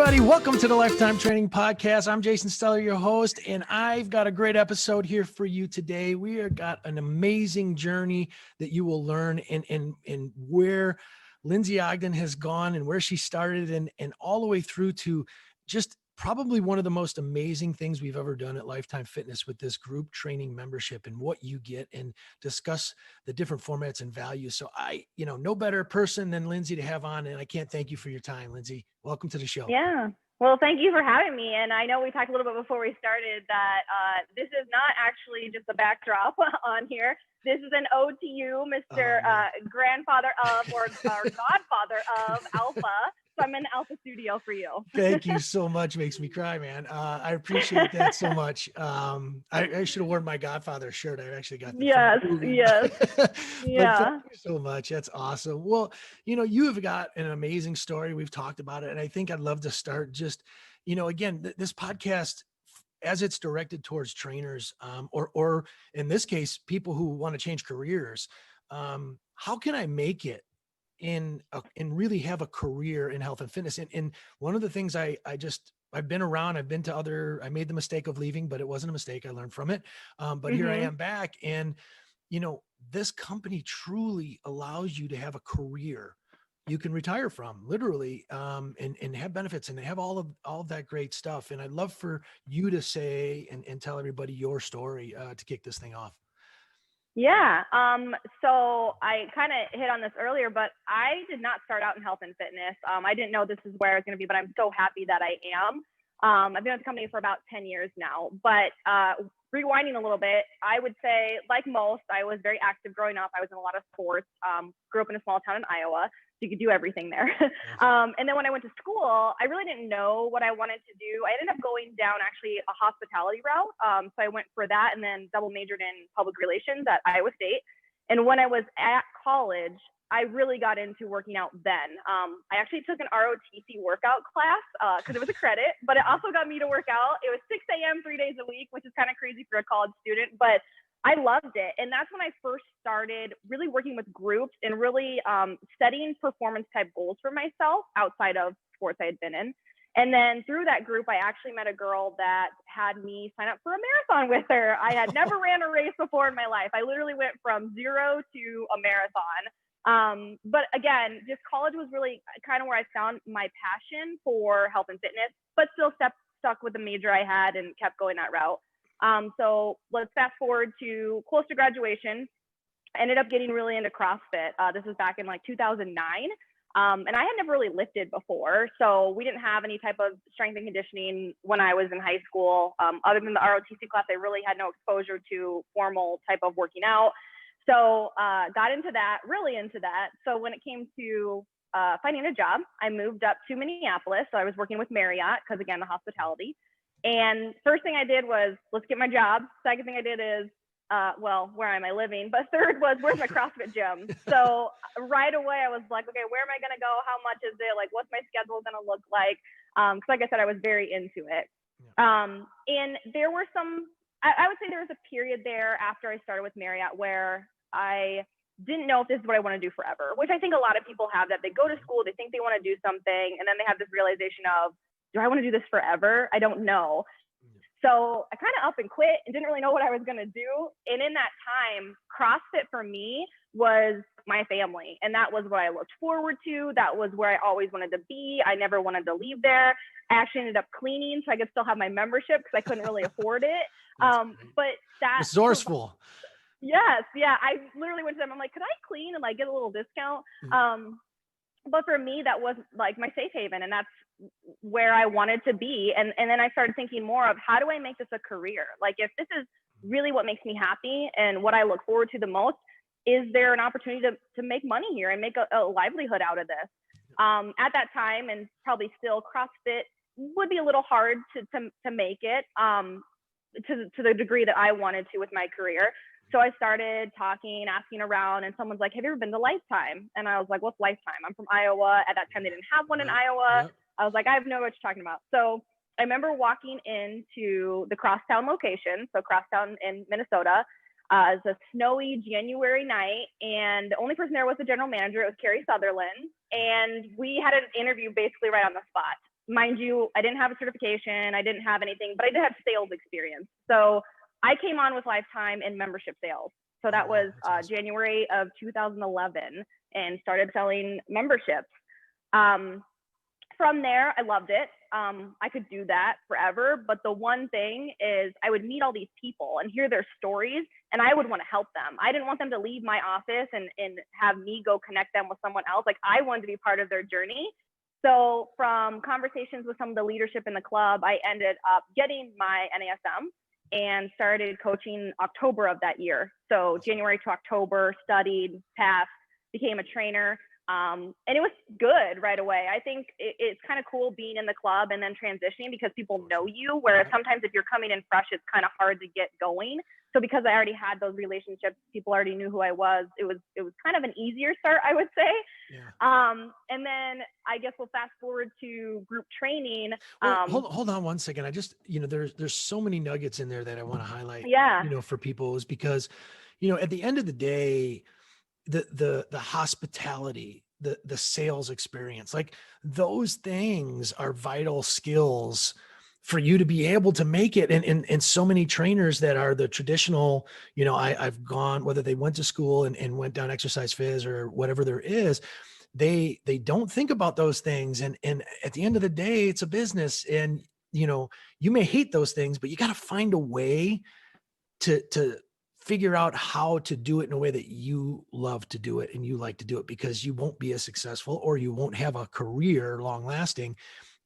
everybody. Welcome to the Lifetime Training Podcast. I'm Jason Stella, your host, and I've got a great episode here for you today. We have got an amazing journey that you will learn in where Lindsay Ogden has gone and where she started and all the way through to just probably one of the most amazing things we've ever done at Lifetime Fitness with this group training membership and what you get and discuss the different formats and values. So no better person than Lindsay to have on. And I can't thank you for your time, Lindsay. Welcome to the show. Yeah. Well, thank you for having me. And I know we talked a little bit before we started that this is not actually just a backdrop on here. This is an ode to you, Mr. Grandfather of or Godfather of Alpha. So I'm in the Alpha studio for you. Thank you so much. Makes me cry, man. I appreciate that so much. I should have worn my Godfather shirt. I actually got that. Yes. Yeah. Thank you so much. That's awesome. Well, you have got an amazing story. We've talked about it. And I think I'd love to start just, again, this podcast, as it's directed towards trainers, or in this case, people who want to change careers. How can I make it and really have a career in health and fitness? And one of the things I've been around, I made the mistake of leaving, but it wasn't a mistake. I learned from it. But here I am back, and this company truly allows you to have a career you can retire from, literally, and have benefits and have all of that great stuff. And I'd love for you to say and tell everybody your story to kick this thing off. Yeah. So I kind of hit on this earlier, but I did not start out in health and fitness. I didn't know this is where I was going to be, but I'm so happy that I am. I've been with the company for about 10 years now, but rewinding a little bit, I would say, like most, I was very active growing up. I was in a lot of sports, grew up in a small town in Iowa, so you could do everything there. And then when I went to school, I really didn't know what I wanted to do. I ended up going down actually a hospitality route. So I went for that and then double majored in public relations at Iowa State. And when I was at college, I really got into working out then. I actually took an ROTC workout class because it was a credit, but it also got me to work out. It was 6 a.m. 3 days a week, which is kind of crazy for a college student, but I loved it. And that's when I first started really working with groups and really setting performance type goals for myself outside of sports I had been in. And then through that group, I actually met a girl that had me sign up for a marathon with her. I had never ran a race before in my life. I literally went from 0 to a marathon. But again, just college was really kind of where I found my passion for health and fitness, but still stuck with the major I had and kept going that route. So let's fast forward to close to graduation. I ended up getting really into CrossFit. This was back in like 2009. And I had never really lifted before. So we didn't have any type of strength and conditioning when I was in high school. Other than the ROTC class, I really had no exposure to formal type of working out. So got into that, really into that. So when it came to finding a job, I moved up to Minneapolis. So I was working with Marriott because, again, the hospitality. And first thing I did was, let's get my job. Second thing I did is, where am I living? But third was, where's my CrossFit gym? So right away, I was like, okay, where am I going to go? How much is it? Like, what's my schedule going to look like? Because like I said, I was very into it. And there were I would say there was a period there after I started with Marriott where I didn't know if this is what I want to do forever, which I think a lot of people have, that they go to school, they think they want to do something, and then they have this realization of, do I want to do this forever? I don't know. So I kind of up and quit and didn't really know what I was going to do. And in that time, CrossFit for me was my family. And that was what I looked forward to. That was where I always wanted to be. I never wanted to leave there. I actually ended up cleaning so I could still have my membership because I couldn't really afford it. But that's resourceful. Yes. Yeah. I literally went to them. I'm like, could I clean and like get a little discount? But for me, that was like my safe haven, and that's where I wanted to be. And then I started thinking more of, how do I make this a career? Like, if this is really what makes me happy and what I look forward to the most, is there an opportunity to make money here and make a livelihood out of this? At that time, and probably still, CrossFit would be a little hard to make it to the degree that I wanted to with my career. So I started asking around, and someone's like, have you ever been to Lifetime? And I was like, what's Lifetime? I'm from Iowa. At that time, they didn't have one in Iowa. I was like, I have no idea what you're talking about. So I remember walking into the Crosstown location. So Crosstown in Minnesota. It was a snowy January night, and the only person there was the general manager. It was Carrie Sutherland. And we had an interview basically right on the spot. mind you, I didn't have a certification, I didn't have anything, but I did have sales experience. So I came on with Lifetime in membership sales. So that was awesome. January of 2011, and started selling memberships. From there, I loved it. I could do that forever. But the one thing is I would meet all these people and hear their stories, and I would want to help them. I didn't want them to leave my office and have me go connect them with someone else. Like, I wanted to be part of their journey. So from conversations with some of the leadership in the club, I ended up getting my NASM and started coaching October of that year. So January to October, studied, passed, became a trainer. And it was good right away. I think it's kind of cool being in the club and then transitioning because people know you, whereas sometimes if you're coming in fresh, it's kind of hard to get going. So because I already had those relationships, people already knew who I was. It was kind of an easier start, I would say. Yeah. And then I guess we'll fast forward to group training. Well, hold on one second. I just, there's so many nuggets in there that I want to highlight, for people, is because, at the end of the day, the hospitality, the sales experience, like those things are vital skills for you to be able to make it. And so many trainers that are the traditional, I've gone, whether they went to school and went down exercise phys or whatever there is, they don't think about those things. And at the end of the day, it's a business, and, you may hate those things, but you got to find a way to figure out how to do it in a way that you love to do it and you like to do it, because you won't be as successful, or you won't have a career long lasting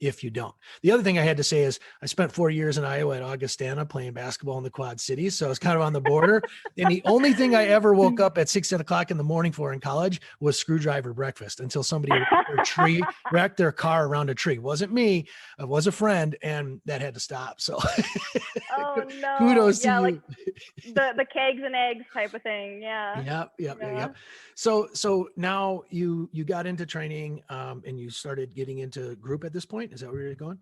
if you don't. The other thing I had to say is I spent 4 years in Iowa at Augustana playing basketball in the Quad Cities. So I was kind of on the border. And the only thing I ever woke up at 6 o'clock in the morning for in college was screwdriver breakfast, until somebody wrecked their car around a tree. It wasn't me. It was a friend, and that had to stop. So kudos to you. Like the kegs and eggs type of thing. Yeah. Yep. So now you got into training, and you started getting into group at this point. Is that where you're going?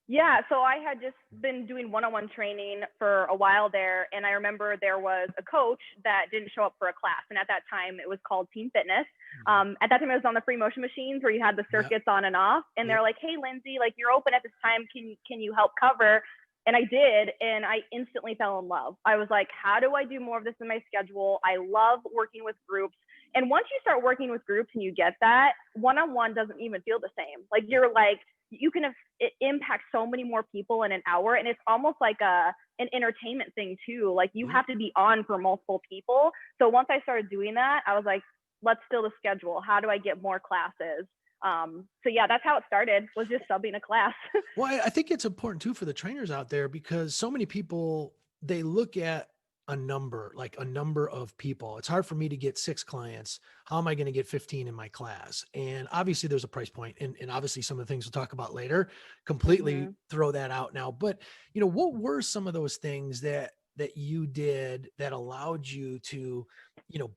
Yeah. So I had just been doing one-on-one training for a while there. And I remember there was a coach that didn't show up for a class. And at that time it was called Team Fitness. At that time it was on the free motion machines where you had the circuits on and off. And they're like, "Hey, Lindsay, like, you're open at this time. Can you help cover?" And I did, and I instantly fell in love. I was like, how do I do more of this in my schedule? I love working with groups. And once you start working with groups and you get that, one-on-one doesn't even feel the same. Like, you're like, you can it impacts so many more people in an hour. And it's almost like an entertainment thing too. Like, you have to be on for multiple people. So once I started doing that, I was like, let's fill the schedule. How do I get more classes? So yeah, that's how it started, was just subbing a class. Well, I think it's important too for the trainers out there, because so many people, they look at a number, like a number of people. It's hard for me to get 6 clients. How am I going to get 15 in my class? And obviously there's a price point, and obviously some of the things we'll talk about later completely throw that out now. But, what were some of those things that you did that allowed you to,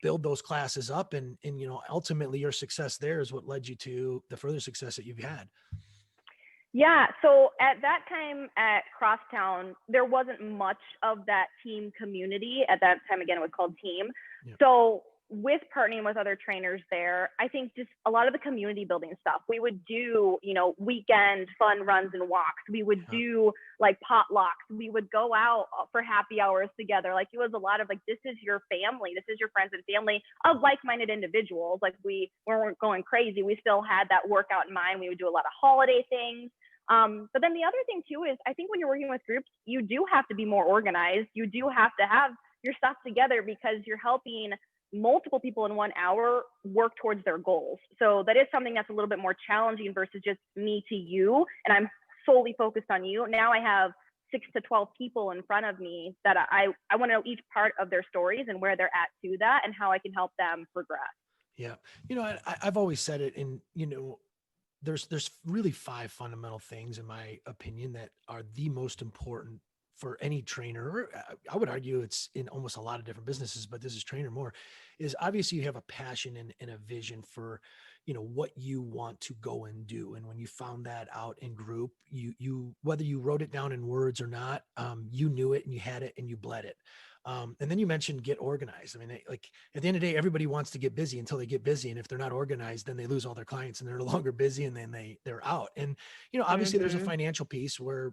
build those classes up, and ultimately your success there is what led you to the further success that you've had? Yeah. So at that time at Crosstown, there wasn't much of that team community. At that time, again, it was called Team. Yeah. So with partnering with other trainers there, I think just a lot of the community building stuff. We would do, weekend fun runs and walks. We would do like potlucks. We would go out for happy hours together. Like, it was a lot of like, this is your family. This is your friends and family of like-minded individuals. Like, we weren't going crazy. We still had that workout in mind. We would do a lot of holiday things. But then the other thing too is, I think when you're working with groups, you do have to be more organized. You do have to have your stuff together, because you're helping multiple people in 1 hour work towards their goals. So that is something that's a little bit more challenging versus just me to you, and I'm solely focused on you. Now I have 6 to 12 people in front of me that I want to know each part of their stories and where they're at to that, and how I can help them progress. Yeah. I've always said it, and, there's really 5 fundamental things, in my opinion, that are the most important for any trainer. Or I would argue it's in almost a lot of different businesses, but this is trainer more, is obviously you have a passion and a vision for, what you want to go and do. And when you found that out in group, whether you wrote it down in words or not, you knew it and you had it and you bled it. And then you mentioned get organized. I mean, like at the end of the day, everybody wants to get busy until they get busy. And if they're not organized, then they lose all their clients and they're no longer busy and then they're out. And, obviously there's a financial piece where,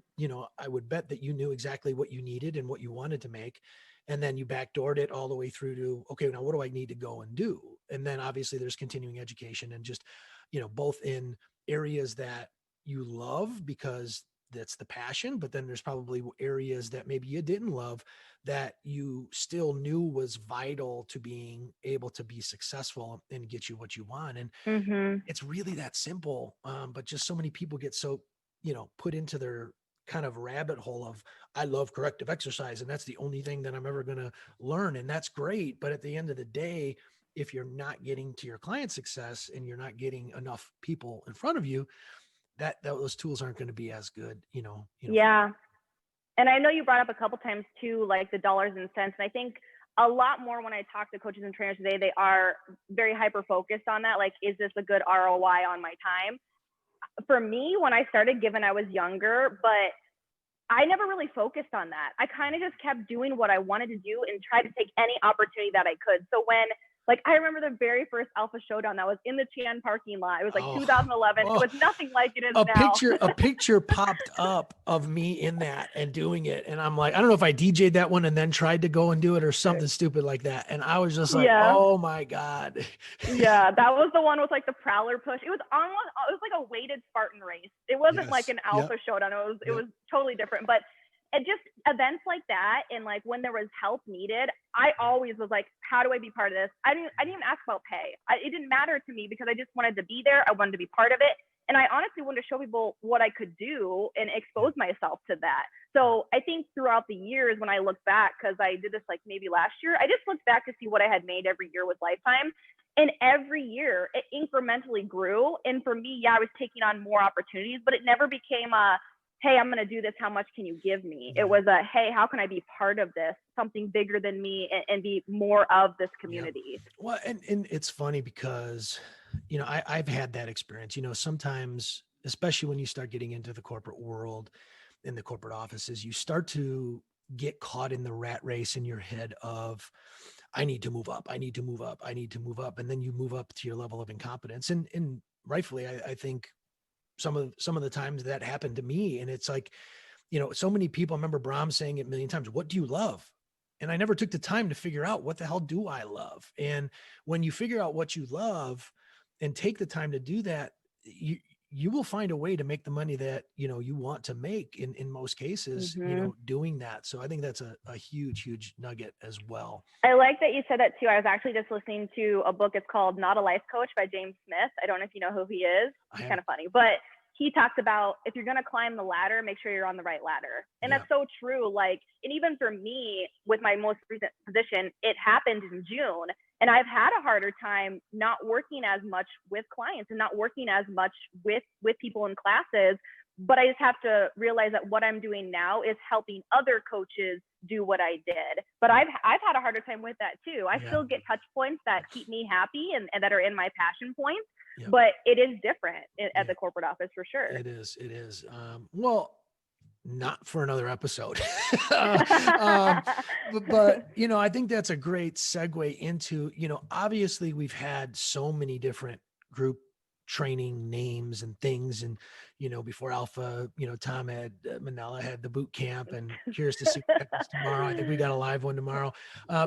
I would bet that you knew exactly what you needed and what you wanted to make. And then you backdoored it all the way through to, okay, now what do I need to go and do? And then obviously there's continuing education and just, both in areas that you love because that's the passion, but then there's probably areas that maybe you didn't love that you still knew was vital to being able to be successful and get you what you want. And it's really that simple. But just so many people get so, put into their kind of rabbit hole of, I love corrective exercise and that's the only thing that I'm ever going to learn. And that's great. But at the end of the day, if you're not getting to your client success and you're not getting enough people in front of you, that those tools aren't going to be as good, Yeah. And I know you brought up a couple times too, like the dollars and cents. And I think a lot more when I talk to coaches and trainers today, they are very hyper focused on that. Like, is this a good ROI on my time? For me, when I started, given I was younger, but I never really focused on that. I kind of just kept doing what I wanted to do and tried to take any opportunity that I could. So when, like, I remember the very first Alpha Showdown that was in the Chan parking lot. It was like 2011. It was nothing like it is now. A picture popped up of me in that and doing it. And I'm like, I don't know if I DJ'd that one and then tried to go and do it or something stupid like that. And I was just like, oh my God. Yeah, that was the one with like the Prowler push. It was like a weighted Spartan race. It wasn't like an Alpha Showdown. It was totally different. But it just events like that, and like when there was help needed, I always was like, how do I be part of this? I didn't even ask about pay. It didn't matter to me because I just wanted to be there. I wanted to be part of it. And I honestly wanted to show people what I could do and expose myself to that. So I think throughout the years, when I look back, because I did this like maybe last year, I just looked back to see what I had made every year with Lifetime. And every year it incrementally grew. And for me, I was taking on more opportunities, but it never became a, hey, I'm going to do this. How much can you give me? It was a, hey, how can I be part of this, something bigger than me, and be more of this community? Well, and it's funny because, I've had that experience, sometimes, especially when you start getting into the corporate world, in the corporate offices, you start to get caught in the rat race in your head of, I need to move up. I need to move up. I need to move up. And then you move up to your level of incompetence. And rightfully, I think some of the times that happened to me. And it's like, so many people, I remember Brahm saying it a million times, what do you love? And I never took the time to figure out what the hell do I love? And when you figure out what you love and take the time to do that, you will find a way to make the money that, you want to make in most cases, doing that. So I think that's a huge, huge nugget as well. I like that you said that too. I was actually just listening to a book. It's called Not a Life Coach by James Smith. I don't know if you know who he is. He's kind of funny, but he talks about if you're going to climb the ladder, make sure you're on the right ladder. And that's so true. Like, and even for me with my most recent position, it happened in June. And I've had a harder time not working as much with clients and not working as much with people in classes. But I just have to realize that what I'm doing now is helping other coaches do what I did. But I've had a harder time with that too. I still get touch points that keep me happy and that are in my passion points. Yep. But it is different at the corporate office for sure. It is. Well, not for another episode. But, I think that's a great segue into, obviously we've had so many different group training names and things. And, before Alpha, Tom had Manila had the boot camp, and curious to see what happens tomorrow. I think we got a live one tomorrow.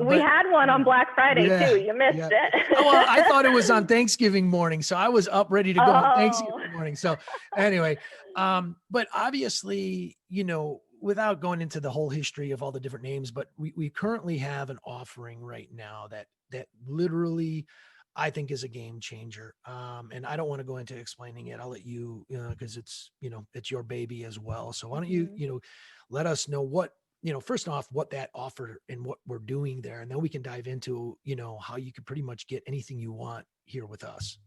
We had one on Black Friday too. You missed it. Well, I thought it was on Thanksgiving morning. So I was up ready to go on Thanksgiving morning. So anyway, but obviously, without going into the whole history of all the different names, but we currently have an offering right now that literally I think is a game changer. And I don't want to go into explaining it. I'll let you, because it's, it's your baby as well. So why don't you, let us know what, first off, what that offer and what we're doing there. And then we can dive into, how you could pretty much get anything you want here with us.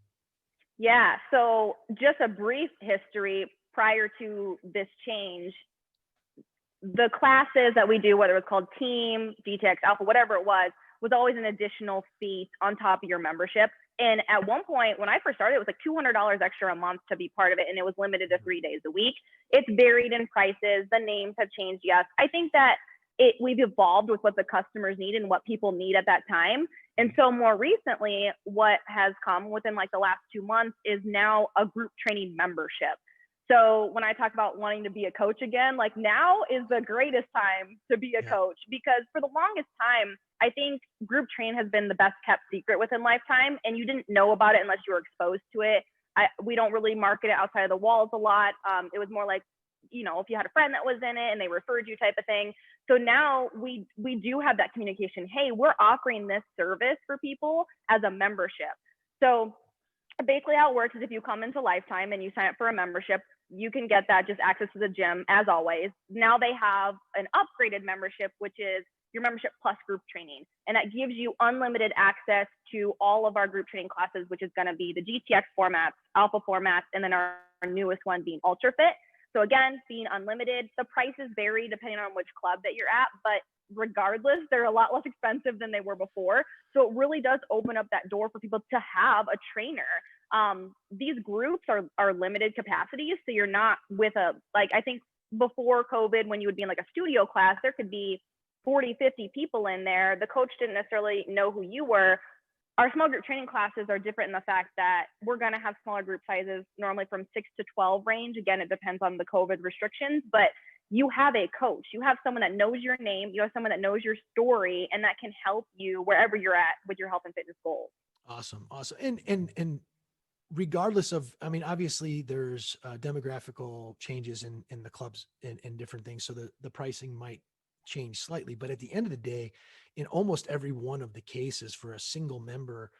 Yeah. So just a brief history prior to this change. The classes that we do, whether it's called Team, Gtx, Alpha, whatever it was always an additional fee on top of your membership. And at one point, when I first started, it was like $200 extra a month to be part of it. And it was limited to 3 days a week. It's varied in prices. The names have changed. Yes. I think that we've evolved with what the customers need and what people need at that time. And so more recently, what has come within like the last 2 months is now a group training membership. So when I talk about wanting to be a coach again, like now is the greatest time to be a coach, because for the longest time, I think group train has been the best kept secret within Lifetime, and you didn't know about it unless you were exposed to it. We don't really market it outside of the walls a lot. It was more like, you know, if you had a friend that was in it and they referred you type of thing. So now we do have that communication. Hey, we're offering this service for people as a membership. So basically how it works is if you come into Lifetime and you sign up for a membership, you can get that just access to the gym as always. Now they have an upgraded membership, which is your membership plus group training. And that gives you unlimited access to all of our group training classes, which is going to be the Gtx formats, alpha formats, and then our newest one being Ultrafit. So again, being unlimited, the prices vary depending on which club that you're at, but regardless, they're a lot less expensive than they were before. So it really does open up that door for people to have a trainer. These groups are limited capacities. So you're not with I think before COVID, when you would be in like a studio class, there could be 40, 50 people in there. The coach didn't necessarily know who you were. Our small group training classes are different in the fact that we're going to have smaller group sizes, normally from 6 to 12 range. Again, it depends on the COVID restrictions, but you have a coach. You have someone that knows your name. You have someone that knows your story, and that can help you wherever you're at with your health and fitness goals. Awesome. And regardless of, I mean, obviously there's demographical changes in the clubs and different things. So the pricing might change slightly, but at the end of the day, in almost every one of the cases for a single member,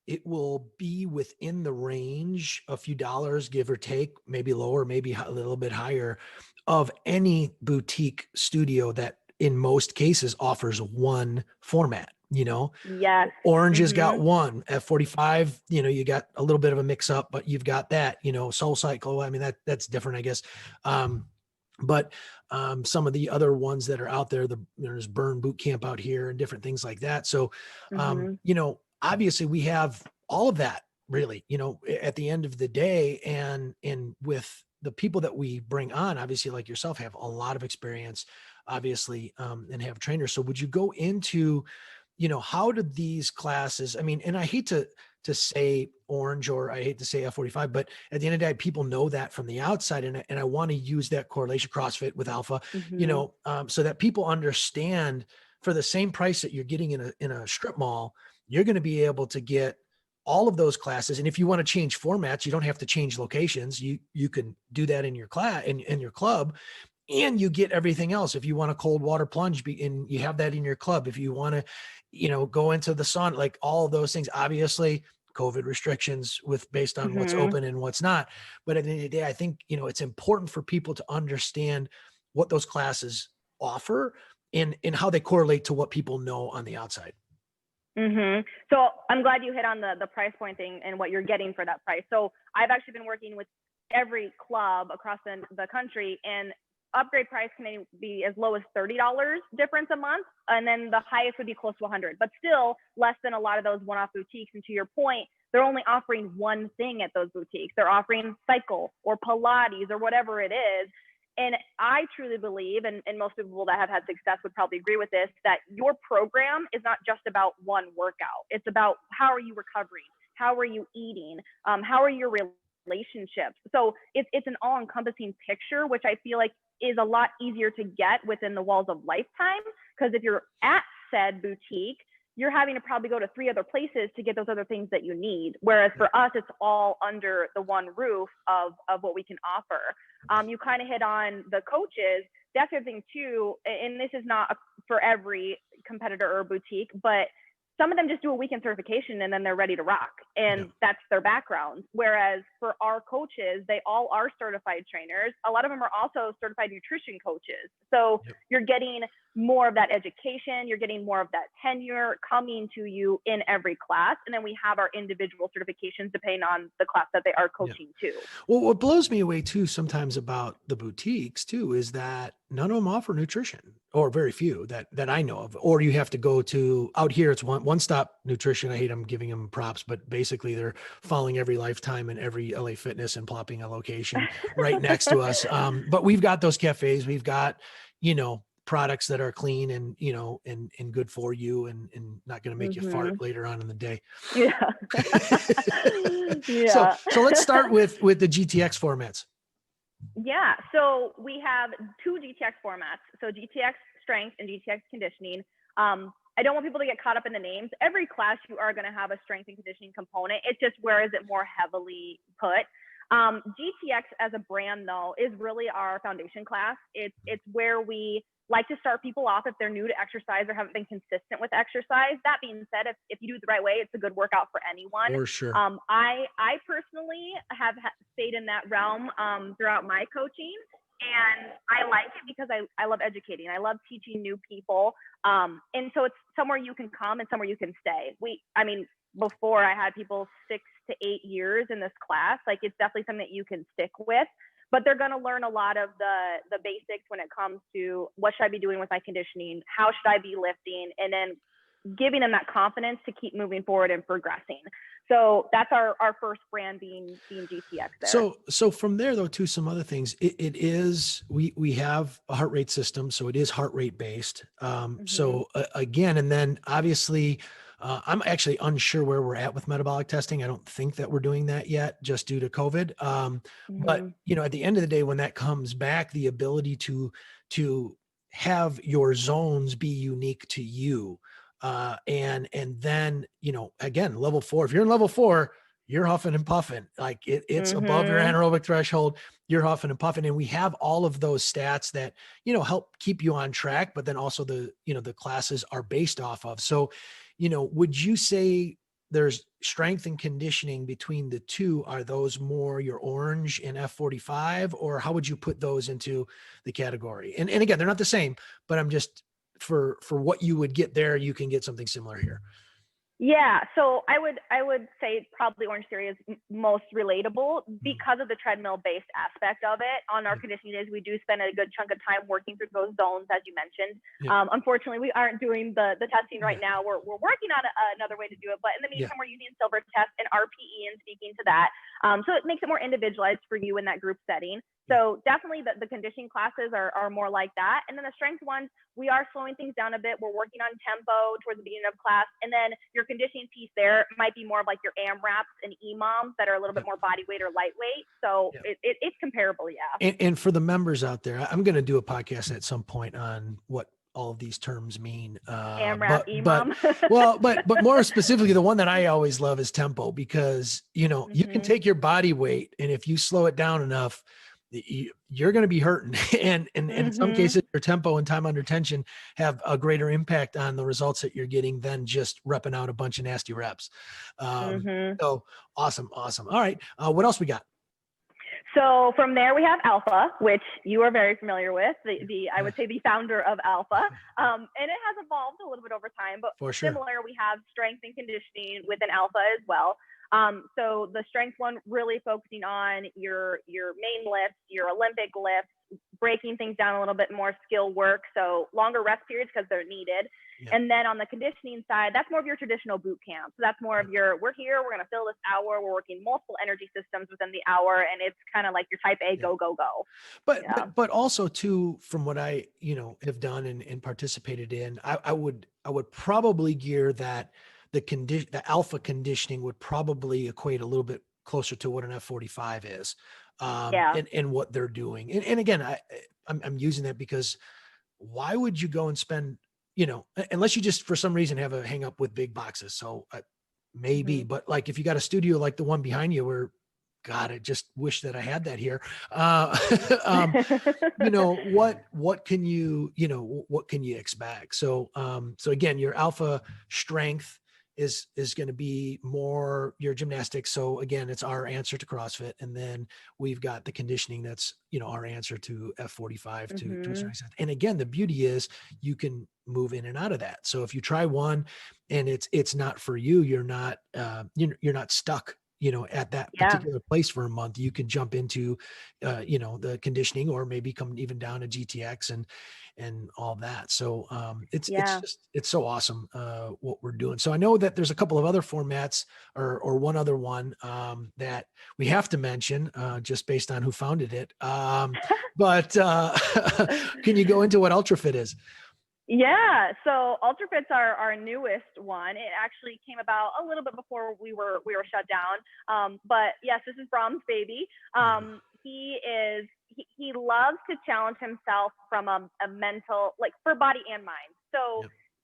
it will be within the range, a few dollars, give or take, maybe lower, maybe a little bit higher, of any boutique studio that in most cases offers one format. You know, yes, Orange has got one F45, you know, you got a little bit of a mix up, but you've got that, you know, Soul Cycle. I mean, that's different, I guess. But some of the other ones that are out there, there's Burn Boot Camp out here and different things like that. So, you know, obviously we have all of that really, you know, at the end of the day, and with the people that we bring on, obviously like yourself, have a lot of experience, obviously, and have trainers. So would you go into, you know, how did these classes, I mean, and I hate to say Orange, or I hate to say F45, but at the end of the day, people know that from the outside. And I want to use that correlation, CrossFit with Alpha, you know, so that people understand, for the same price that you're getting in a strip mall, you're going to be able to get all of those classes. And if you want to change formats, you don't have to change locations. You can do that in your class, in your club, and you get everything else. If you want a cold water plunge, and you have that in your club. If you want to, you know, go into the sun, like all of those things, obviously COVID restrictions based on what's open and what's not. But at the end of the day, I think, you know, it's important for people to understand what those classes offer and how they correlate to what people know on the outside. So I'm glad you hit on the price point thing and what you're getting for that price. So I've actually been working with every club across the country, and upgrade price can be as low as $30 difference a month. And then the highest would be close to 100, but still less than a lot of those one-off boutiques. And to your point, they're only offering one thing at those boutiques. They're offering cycle or Pilates or whatever it is. And I truly believe, and most people that have had success would probably agree with this, that your program is not just about one workout. It's about how are you recovering? How are you eating? How are your relationships? So it's an all-encompassing picture, which I feel like is a lot easier to get within the walls of Lifetime. Because if you're at said boutique, you're having to probably go to 3 other places to get those other things that you need. Whereas for us, it's all under the one roof of what we can offer. You kind of hit on the coaches. That's the other thing too, and this is not for every competitor or boutique, but some of them just do a weekend certification and then they're ready to rock, and that's their background. Whereas for our coaches, they all are certified trainers. A lot of them are also certified nutrition coaches. So you're getting more of that education, you're getting more of that tenure coming to you in every class. And then we have our individual certifications depending on the class that they are coaching too. Well, what blows me away too sometimes about the boutiques too is that none of them offer nutrition, or very few that I know of. Or you have to go to out here. It's one stop nutrition. I hate I'm giving them props, but basically they're following every Lifetime and every LA Fitness and plopping a location right next to us. But we've got those cafes. We've got, products that are clean and, and good for you and not going to make you fart later on in the day. Yeah. So Yeah. let's start with the GTX formats. Yeah. So we have two GTX formats. So GTX strength and GTX conditioning. I don't want people to get caught up in the names. Every class you are going to have a strength and conditioning component. It's just where is it more heavily put. GTX as a brand though is really our foundation class. It's where we like to start people off if they're new to exercise or haven't been consistent with exercise. That being said, if you do it the right way, it's a good workout for anyone. For sure. I personally have stayed in that realm throughout my coaching, and I like it because I love educating. I love teaching new people, and so it's somewhere you can come and somewhere you can stay. Before I had people 6 to 8 years in this class, like it's definitely something that you can stick with. But they're going to learn a lot of the basics when it comes to what should I be doing with my conditioning, how should I be lifting, and then giving them that confidence to keep moving forward and progressing. So that's our first brand being GTX there. So from there though, to some other things, it is, we have a heart rate system. So it is heart rate based. So again, and then obviously, I'm actually unsure where we're at with metabolic testing. I don't think that we're doing that yet just due to COVID. But at the end of the day, when that comes back, the ability to have your zones be unique to you. And then, again, level 4, if you're in level 4, you're huffing and puffing, like it's above your anaerobic threshold, you're huffing and puffing. And we have all of those stats that, help keep you on track, but then also the classes are based off of. So, would you say there's strength and conditioning between the two? Are those more your orange and F45, or how would you put those into the category? And again, they're not the same, but I'm just, for what you would get there, you can get something similar here. Yeah, so I would say probably Orange Theory is most relatable because of the treadmill-based aspect of it. On our conditioning days, we do spend a good chunk of time working through those zones, as you mentioned. Yeah. Unfortunately, we aren't doing the testing right now. We're working on another way to do it, but in the meantime, we're using Silver Test and RPE and speaking to that. So it makes it more individualized for you in that group setting. So definitely the conditioning classes are more like that. And then the strength ones, we are slowing things down a bit. We're working on tempo towards the beginning of class. And then your conditioning piece there might be more of like your AMRAPs and EMOMs that are a little bit more body weight or lightweight. So it's comparable, yeah. And for the members out there, I'm going to do a podcast at some point on what all of these terms mean. AMRAP, EMOM. but more specifically, the one that I always love is tempo, because, you can take your body weight, and if you slow it down enough, you're going to be hurting. And in some cases, your tempo and time under tension have a greater impact on the results that you're getting than just repping out a bunch of nasty reps. So awesome. All right. What else we got? So from there, we have Alpha, which you are very familiar with, I would say the founder of Alpha. And it has evolved a little bit over time, but for sure, similar, we have strength and conditioning within Alpha as well. So the strength one really focusing on your main lifts, your Olympic lifts, breaking things down a little bit more skill work. So longer rest periods because they're needed. Yeah. And then on the conditioning side, that's more of your traditional boot camp. So that's more of we're here, we're going to fill this hour. We're working multiple energy systems within the hour. And it's kind of like your type A, go. But also too, from what I, have done and participated in, I would probably gear that the alpha conditioning would probably equate a little bit closer to what an F45 is, and what they're doing. And again, I'm using that because why would you go and spend, unless you just for some reason have a hang up with big boxes. So maybe, but like if you got a studio like the one behind you, where, God, I just wish that I had that here. What can you expect? So again, your alpha strength is going to be more your gymnastics. So again, it's our answer to CrossFit. And then we've got the conditioning that's, our answer to F45 to a certain extent. And again, the beauty is you can move in and out of that. So if you try one and it's not for you, you're not stuck, at that Yeah. particular place for a month, you can jump into, the conditioning, or maybe come even down to GTX and all that. So Yeah. it's so awesome what we're doing. So I know that there's a couple of other formats, or one other one that we have to mention just based on who founded it. But can you go into what Ultrafit is? Yeah, so Ultrafit's our newest one. It actually came about a little bit before we were shut down. But yes, this is Brahms' baby. He loves to challenge himself from a mental, like, for body and mind. So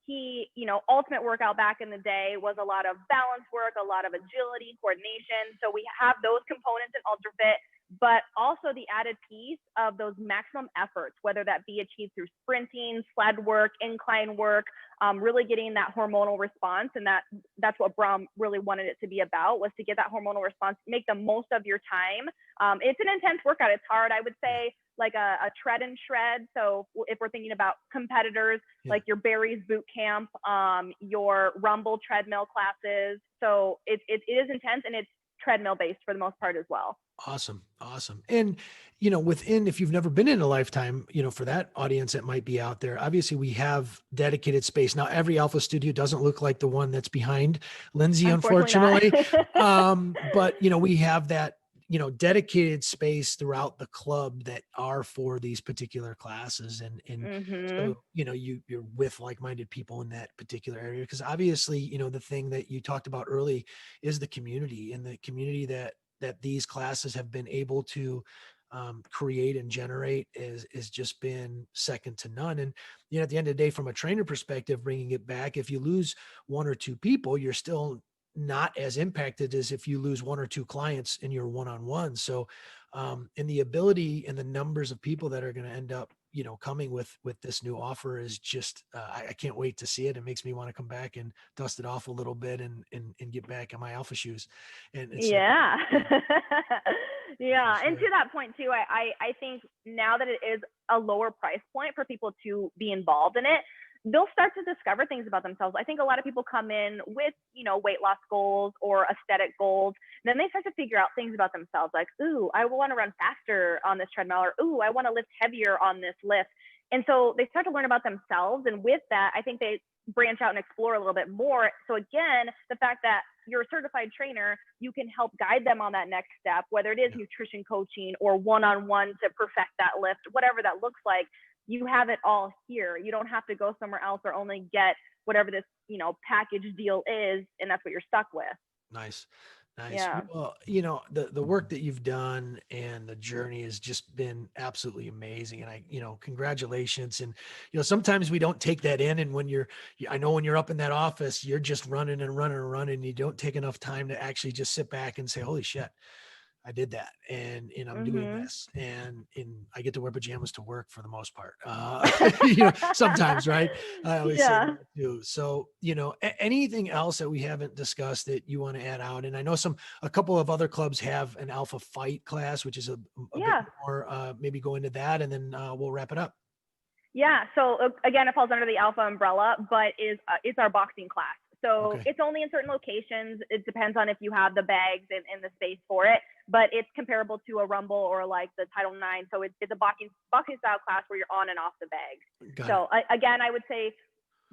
Yep. ultimate workout back in the day was a lot of balance work, a lot of agility, coordination. So we have those components in Ultrafit, but also the added piece of those maximum efforts, whether that be achieved through sprinting, sled work, incline work, really getting that hormonal response. And that's what Brahm really wanted it to be about, was to get that hormonal response, make the most of your time. It's an intense workout. It's hard. I would say like a tread and shred. So if we're thinking about competitors, like your Barry's boot camp, your Rumble treadmill classes. So it is intense, and it's treadmill based for the most part as well. Awesome. Awesome. And, if you've never been in a Lifetime, for that audience that might be out there, obviously we have dedicated space. Now, every Alpha studio doesn't look like the one that's behind Lindsay, unfortunately. But, we have that, dedicated space throughout the club that are for these particular classes. And so, you're with like-minded people in that particular area, because obviously, the thing that you talked about early is the community, and the community that these classes have been able to create and generate is just been second to none. And at the end of the day, from a trainer perspective, bringing it back, if you lose one or two people, you're still not as impacted as if you lose one or two clients in your one-on-one. So and the ability and the numbers of people that are going to end up coming with this new offer is just I can't wait to see it. It makes me want to come back and dust it off a little bit and get back in my Alpha shoes. And it's Yeah. Yeah. sure. And to that point too, I think now that it is a lower price point for people to be involved in it, they'll start to discover things about themselves. I think a lot of people come in with, weight loss goals or aesthetic goals. Then they start to figure out things about themselves, like, ooh, I want to run faster on this treadmill, or ooh, I want to lift heavier on this lift. And so they start to learn about themselves. And with that, I think they branch out and explore a little bit more. So again, the fact that you're a certified trainer, you can help guide them on that next step, whether it is nutrition coaching or one-on-one to perfect that lift, whatever that looks like. You have it all here. You don't have to go somewhere else or only get whatever this, package deal is, and that's what you're stuck with. Nice. Nice. Yeah. Well, the work that you've done and the journey has just been absolutely amazing. And congratulations. And, sometimes we don't take that in. And I know when you're up in that office, you're just running and running and running. You don't take enough time to actually just sit back and say, holy shit, I did that. And I'm doing this, and I get to wear pajamas to work for the most part. Sometimes, right? I always say that too. So, anything else that we haven't discussed that you want to add out? And I know a couple of other clubs have an Alpha Fight class, which is a bit more, maybe go into that, and then we'll wrap it up. Yeah. So again, it falls under the Alpha umbrella, but it's our boxing class. So it's only in certain locations. It depends on if you have the bags and the space for it, but it's comparable to a Rumble or like the Title IX. So it's a boxing style class where you're on and off the bag. Again, I would say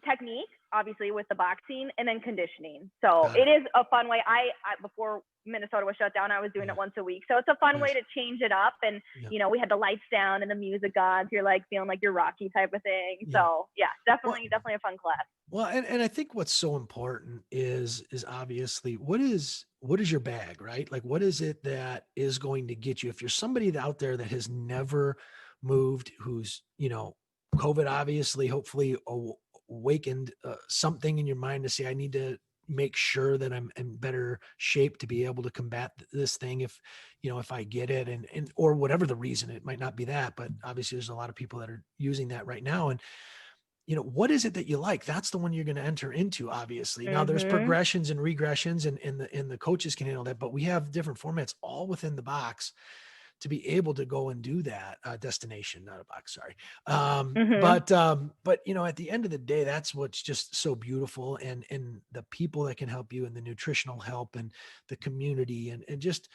technique, obviously, with the boxing, and then conditioning. So it is a fun way. I before Minnesota was shut down, I was doing it once a week. So it's a fun way to change it up. And, we had the lights down and the music on. So you're like feeling like you're Rocky type of thing. Yeah. So yeah, definitely a fun class. Well, and I think what's so important is obviously what is your bag, right? Like, what is it that is going to get you? If you're somebody out there that has never moved, who's, COVID obviously, hopefully awakened something in your mind to say, I need to make sure that I'm in better shape to be able to combat this thing if I get it, and or whatever the reason. It might not be that, but obviously there's a lot of people that are using that right now. And what is it that you like? That's the one you're going to enter into, obviously. Now there's progressions and regressions, and the coaches can handle that, but we have different formats all within the box to be able to go and do that. Destination, not a box, sorry. Mhm. But you know, at the end of the day, that's what's just so beautiful, and the people that can help you, and the nutritional help, and the community, and just,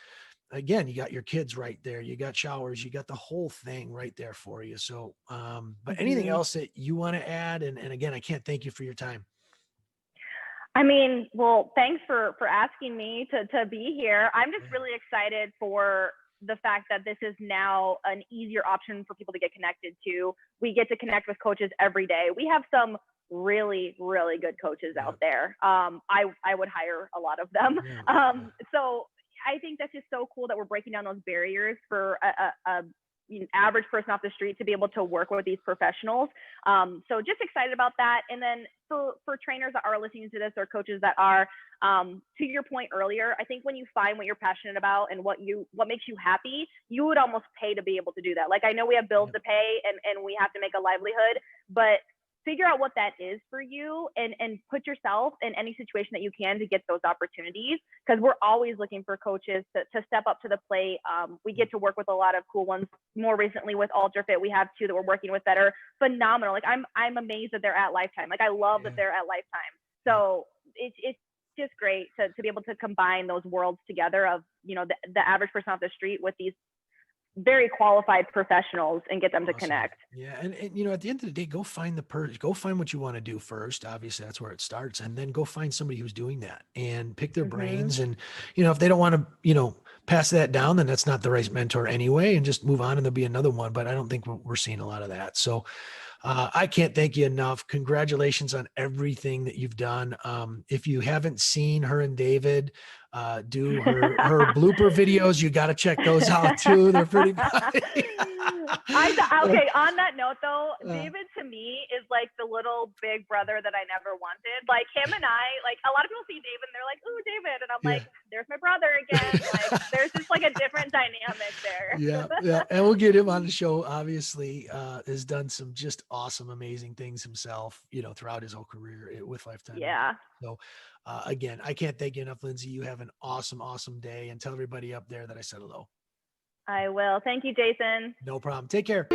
again, you got your kids right there, you got showers, you got the whole thing right there for you. So but anything Mhm. else that you want to add? And again, I can't thank you for your time. I mean, well, thanks for asking me to be here. I'm just really excited for the fact that this is now an easier option for people to get connected to. We get to connect with coaches every day. We have some really, really good coaches Yeah, out there. I would hire a lot of them. yeah, So I think that's just so cool that we're breaking down those barriers for a average person off the street to be able to work with these professionals. So just excited about that. And then for trainers that are listening to this, or coaches that are, to your point earlier, I think when you find what you're passionate about and what makes you happy, you would almost pay to be able to do that. Like, I know we have bills to pay, and we have to make a livelihood, but figure out what that is for you, and put yourself in any situation that you can to get those opportunities, because we're always looking for coaches to step up to the plate. We get to work with a lot of cool ones. More recently with Ultrafit, we have 2 that we're working with that are phenomenal. Like, I'm amazed that they're at Lifetime. Like, I love that they're at Lifetime. So it's just great to be able to combine those worlds together of, the average person off the street with these very qualified professionals, and get them to awesome. connect. Yeah, and you know, at the end of the day, go find go find what you want to do first. Obviously, that's where it starts, and then go find somebody who's doing that and pick their Mhm. brains. And you know, if they don't want to, pass that down, then that's not the right mentor anyway, and just move on, and there'll be another one. But I don't think we're seeing a lot of that. So I can't thank you enough. Congratulations on everything that you've done. If you haven't seen her and David do her blooper videos, you got to check those out too. They're pretty funny. Okay, on that note though, Uh, David to me is like the little big brother that I never wanted. Like, him and I, like, a lot of people see David and they're like, "Ooh, David," and I'm yeah. like, "There's my brother again." Like, there's just like a different dynamic there. Yeah, yeah, and we'll get him on the show. Obviously, has done some just awesome, amazing things himself, throughout his whole career with Lifetime. Yeah, So, again, I can't thank you enough, Lindsay. You have an awesome, awesome day, and tell everybody up there that I said hello. I will. Thank you, Jason. No problem. Take care.